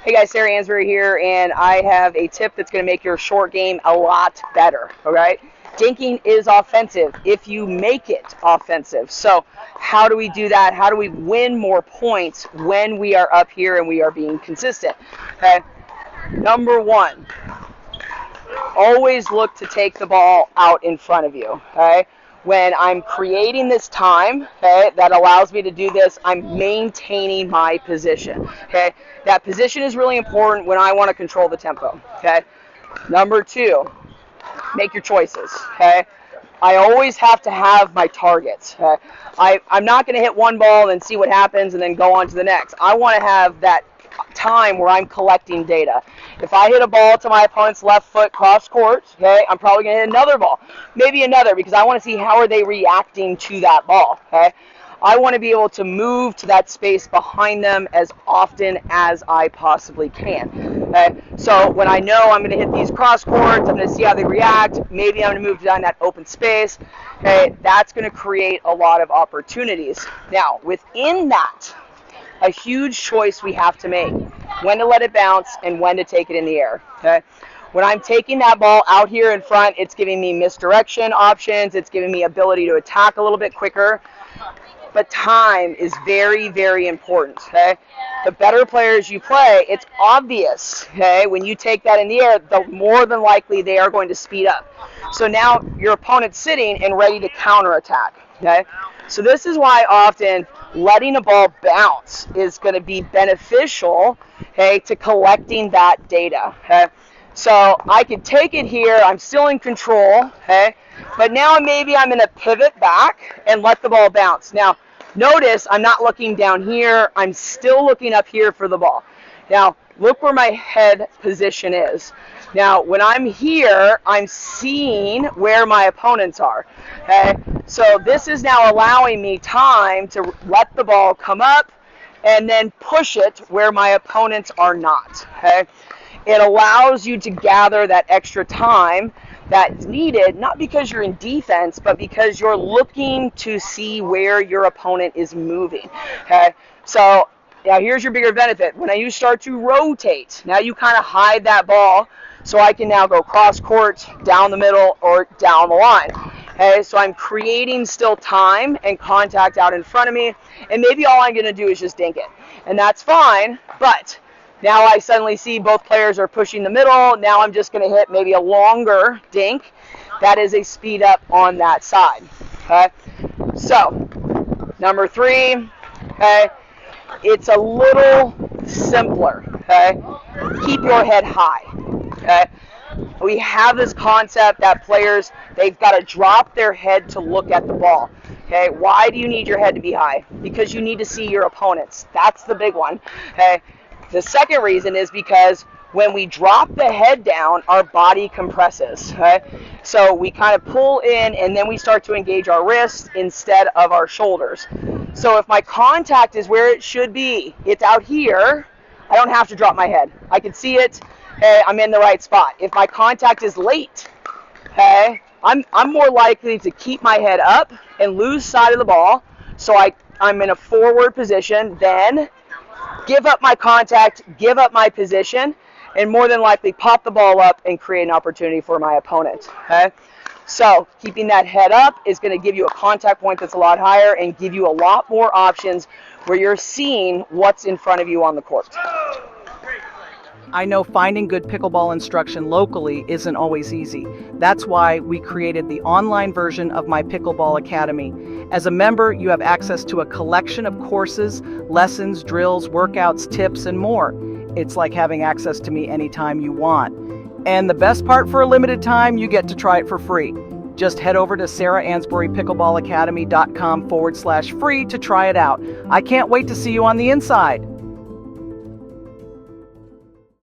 Hey guys, Sarah Ansboury here, and I have a tip that's going to make your short game a lot better, alright? Dinking is offensive if you make it offensive. So how do we do that? How do we win more points when we are up here and we are being consistent? Okay. Number one, always look to take the ball out in front of you, okay? When I'm creating this time, okay, that allows me to do this, I'm maintaining my position, okay? That position is really important when I want to control the tempo, okay? Number two, make your choices, okay? I always have to have my targets, okay? I'm not going to hit one ball and see what happens and then go on to the next. I want to have that time where I'm collecting data. If I hit a ball to my opponent's left foot cross court, okay, I'm probably going to hit another ball, maybe another, because I want to see how are they reacting to that ball, okay? I want to be able to move to that space behind them as often as I possibly can. Okay? So when I know I'm going to hit these cross courts, I'm going to see how they react. Maybe I'm going to move down that open space. Okay? That's going to create a lot of opportunities. Now, within that, a huge choice we have to make: when to let it bounce and when to take it in the air. Okay? When I'm taking that ball out here in front, it's giving me misdirection options. It's giving me ability to attack a little bit quicker. But time is very, very important, okay? The better players you play, it's obvious, okay? When you take that in the air, the more than likely they are going to speed up. So now your opponent's sitting and ready to counterattack, okay? So this is why often letting a ball bounce is going to be beneficial, okay, to collecting that data, okay? So I could take it here, I'm still in control, okay? But now maybe I'm going to pivot back and let the ball bounce. Now, notice I'm not looking down here. I'm still looking up here for the ball. Now, look where my head position is. Now, when I'm here, I'm seeing where my opponents are. Okay? So this is now allowing me time to let the ball come up and then push it where my opponents are not. Okay? It allows you to gather that extra time that's needed, not because you're in defense, but because you're looking to see where your opponent is moving. Okay, so now here's your bigger benefit. When you start to rotate, now you kind of hide that ball, so I can now go cross court, down the middle, or down the line. Okay, so I'm creating still time and contact out in front of me, and maybe all I'm going to do is just dink it, and that's fine, but now I suddenly see both players are pushing the middle. Now I'm just going to hit maybe a longer dink. That is a speed up on that side. Okay. So, number three, okay, it's a little simpler. Okay. Keep your head high. Okay. We have this concept that players, they've got to drop their head to look at the ball. Okay. Why do you need your head to be high? Because you need to see your opponents. That's the big one. Okay. The second reason is because when we drop the head down, our body compresses. Okay? So we kind of pull in and then we start to engage our wrists instead of our shoulders. So if my contact is where it should be, it's out here, I don't have to drop my head. I can see it, okay, I'm in the right spot. If my contact is late, okay, I'm more likely to keep my head up and lose sight of the ball, so I'm in a forward position, then give up my contact, give up my position, and more than likely pop the ball up and create an opportunity for my opponent. Okay? So keeping that head up is going to give you a contact point that's a lot higher and give you a lot more options where you're seeing what's in front of you on the court. I know finding good pickleball instruction locally isn't always easy. That's why we created the online version of my Pickleball Academy. As a member, you have access to a collection of courses, lessons, drills, workouts, tips, and more. It's like having access to me anytime you want. And the best part, for a limited time, you get to try it for free. Just head over to sarahansburypickleballacademy.com/free to try it out. I can't wait to see you on the inside.